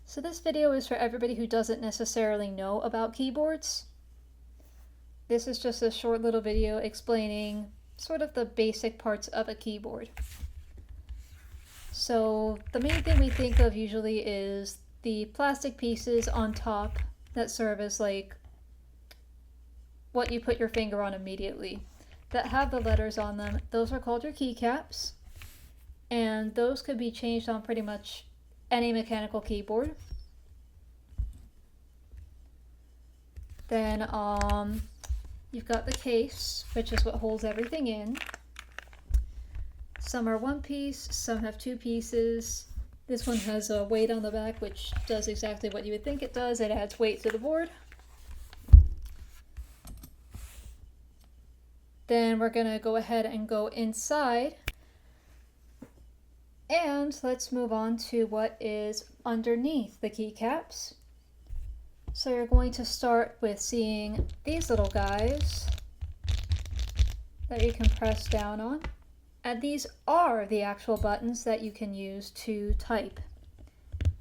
So this video is for everybody who doesn't necessarily know about keyboards. This is just a short little video explaining sort of the basic parts of a keyboard. So the main thing we think of usually is the plastic pieces on top that serve as like what you put your finger on immediately, that have the letters on them. Those are called your keycaps, and those could be changed on pretty much any mechanical keyboard. Then you've got the case, which is what holds everything in. Some are one piece, some have two pieces. This one has a weight on the back, which does exactly what you would think it does. It adds weight to the board. Then we're going to go ahead and go inside. And let's move on to what is underneath the keycaps. So you're going to start with seeing these little guys that you can press down on. And these are the actual buttons that you can use to type.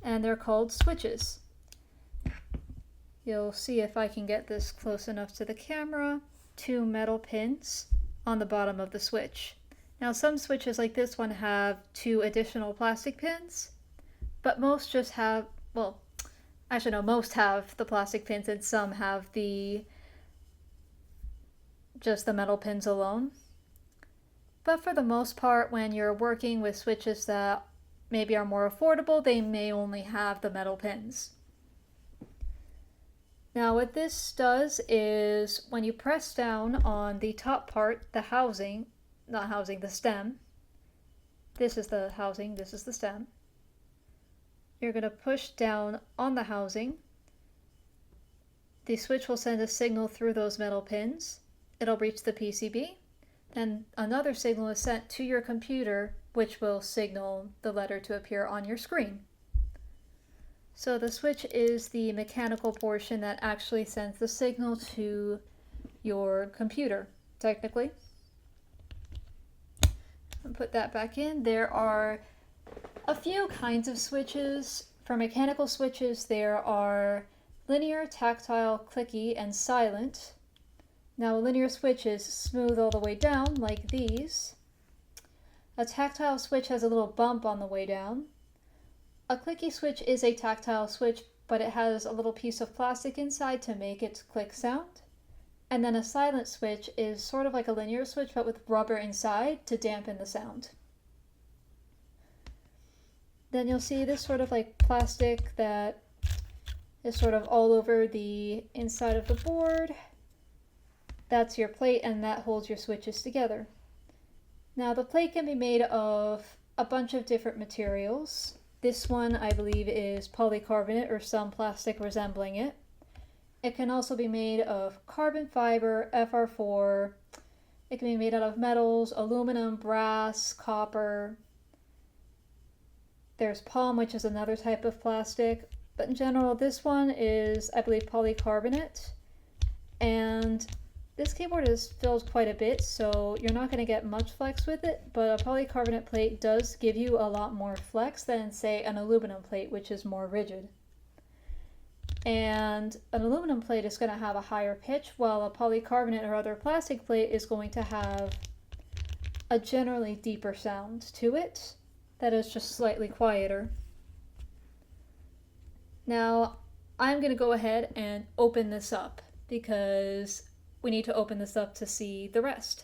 And they're called switches. You'll see if I can get this close enough to the camera. Two metal pins on the bottom of the switch. Now some switches like this one have two additional plastic pins, but most just have, well, actually no, most have the plastic pins and some have just the metal pins alone. But for the most part, when you're working with switches that maybe are more affordable, they may only have the metal pins. Now what this does is when you press down on the top part, the housing, not housing, the stem. This is the housing, this is the stem. You're going to push down on the housing. The switch will send a signal through those metal pins. It'll reach the PCB. Then another signal is sent to your computer, which will signal the letter to appear on your screen. So the switch is the mechanical portion that actually sends the signal to your computer, technically. I'll put that back in. There are a few kinds of switches. For mechanical switches, there are linear, tactile, clicky, and silent. Now a linear switch is smooth all the way down, like these. A tactile switch has a little bump on the way down. A clicky switch is a tactile switch, but it has a little piece of plastic inside to make its click sound. And then a silent switch is sort of like a linear switch, but with rubber inside to dampen the sound. Then you'll see this sort of like plastic that is sort of all over the inside of the board. That's your plate, and that holds your switches together. Now the plate can be made of a bunch of different materials. This one I believe is polycarbonate or some plastic resembling it. It can also be made of carbon fiber, FR4. It can be made out of metals, aluminum, brass, copper. There's palm, which is another type of plastic. But in general, this one is, I believe, polycarbonate. And this keyboard is filled quite a bit, so you're not going to get much flex with it. But a polycarbonate plate does give you a lot more flex than, say, an aluminum plate, which is more rigid. And an aluminum plate is going to have a higher pitch, while a polycarbonate or other plastic plate is going to have a generally deeper sound to it that is just slightly quieter. Now, I'm going to go ahead and open this up because we need to open this up to see the rest.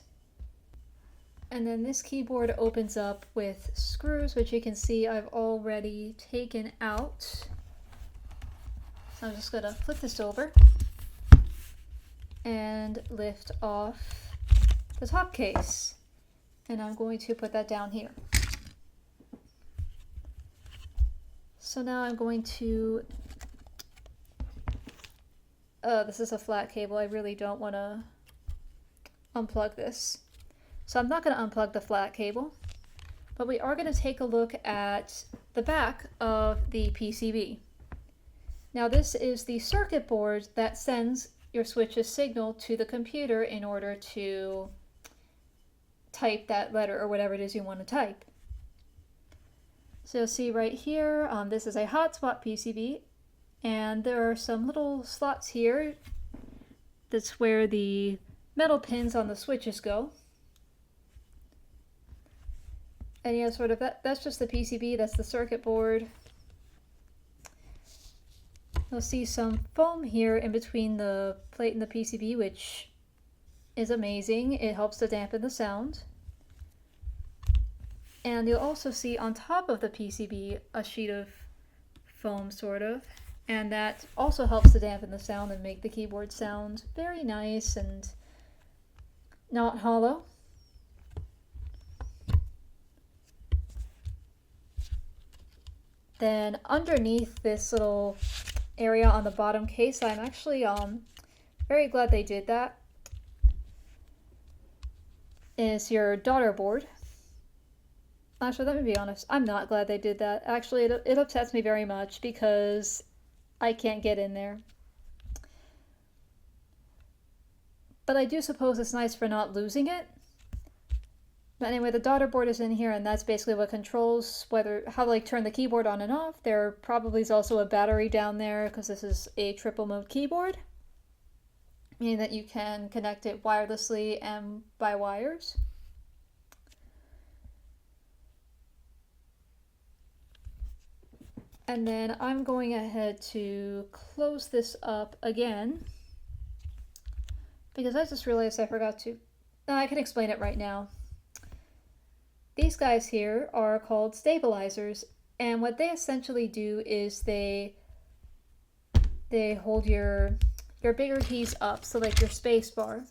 And then this keyboard opens up with screws, which you can see I've already taken out. So I'm just going to flip this over and lift off the top case. And I'm going to put that down here. So now I'm going to, this is a flat cable. I really don't want to unplug this. So I'm not going to unplug the flat cable, but we are going to take a look at the back of the PCB. Now this is the circuit board that sends your switch's signal to the computer in order to type that letter or whatever it is you want to type. So you'll see right here, this is a hotspot PCB, and there are some little slots here. That's where the metal pins on the switches go. And yeah, sort of that's just the PCB, that's the circuit board. You'll see some foam here in between the plate and the PCB, which is amazing. It helps to dampen the sound. And you'll also see on top of the PCB a sheet of foam, sort of, and that also helps to dampen the sound and make the keyboard sound very nice and not hollow. Then underneath this little area on the bottom case, I'm actually very glad they did that, is your daughter board. Actually, let me be honest, I'm not glad they did that. Actually, it upsets me very much because I can't get in there. But I do suppose it's nice for not losing it. But anyway, the daughter board is in here, and that's basically what controls how to turn the keyboard on and off. There probably is also a battery down there because this is a triple mode keyboard, meaning that you can connect it wirelessly and by wires. And then I'm going ahead to close this up again because I just realized I forgot to. I can explain it right now. These guys here are called stabilizers, and what they essentially do is they hold your bigger keys up, so like your space bar.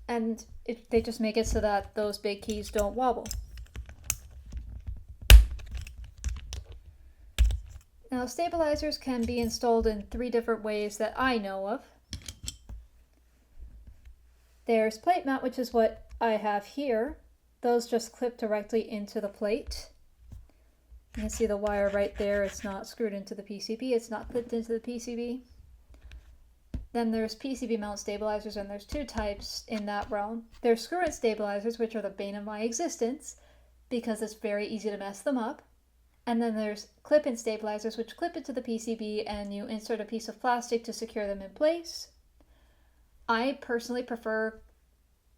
And they just make it so that those big keys don't wobble. Now, stabilizers can be installed in 3 different ways that I know of. There's plate mount, which is what I have here. Those just clip directly into the plate. You can see the wire right there. It's not screwed into the PCB. It's not clipped into the PCB. Then there's PCB mount stabilizers, and there's 2 types in that realm. There's screw-in stabilizers, which are the bane of my existence because it's very easy to mess them up. And then there's clip-in stabilizers, which clip into the PCB and you insert a piece of plastic to secure them in place. I personally prefer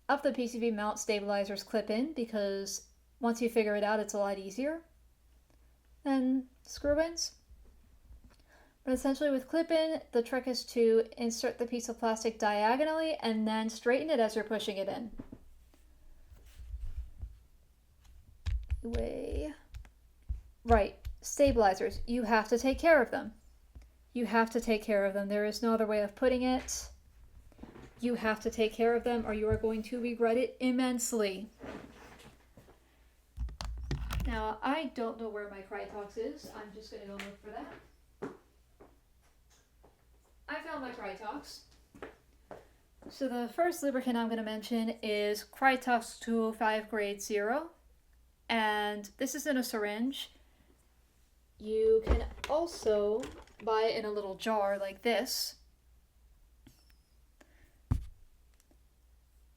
of the PCB mount stabilizers clip-in because once you figure it out, it's a lot easier than screw-ins. But essentially with clip-in, the trick is to insert the piece of plastic diagonally and then straighten it as you're pushing it in. Right, stabilizers, you have to take care of them. You have to take care of them. There is no other way of putting it. You have to take care of them or you are going to regret it immensely. Now, I don't know where my Crytox is. I'm just going to go look for that. I found my Crytox. So the first lubricant I'm going to mention is Crytox 205 grade 0. And this is in a syringe. You can also buy it in a little jar like this.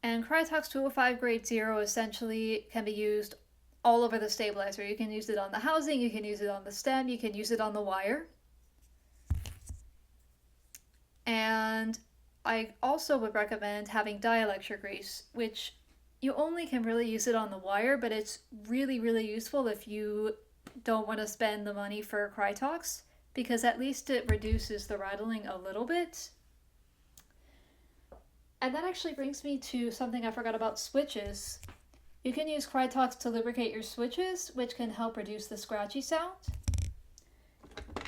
And Crytox 205 grade 0 essentially can be used all over the stabilizer. You can use it on the housing, you can use it on the stem, you can use it on the wire. And I also would recommend having dielectric grease, which you only can really use it on the wire, but it's really, really useful if you don't want to spend the money for Crytox, because at least it reduces the rattling a little bit. And that actually brings me to something I forgot about switches. You can use Crytox to lubricate your switches, which can help reduce the scratchy sound.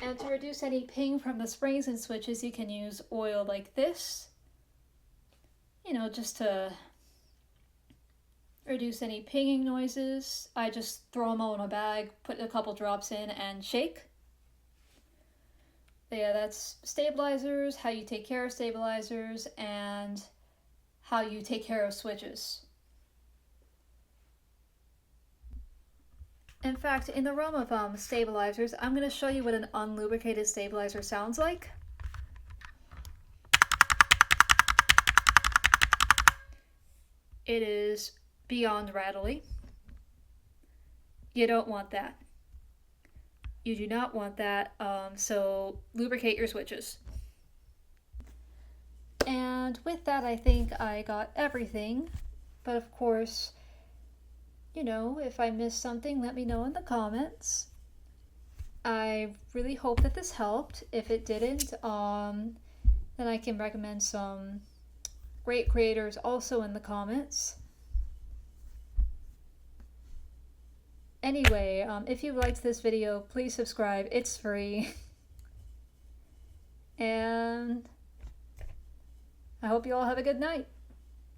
And to reduce any ping from the springs and switches, you can use oil like this. You know, just to reduce any pinging noises. I just throw them all in a bag, put a couple drops in, and shake. But yeah, that's stabilizers, how you take care of stabilizers, and how you take care of switches. In fact, in the realm of stabilizers, I'm going to show you what an unlubricated stabilizer sounds like. It is beyond rattly. You don't want that. You do not want that, so lubricate your switches. And with that, I think I got everything. But of course, you know, if I missed something, let me know in the comments. I really hope that this helped. If it didn't, then I can recommend some great creators also in the comments. Anyway, if you liked this video, please subscribe. It's free. And I hope you all have a good night.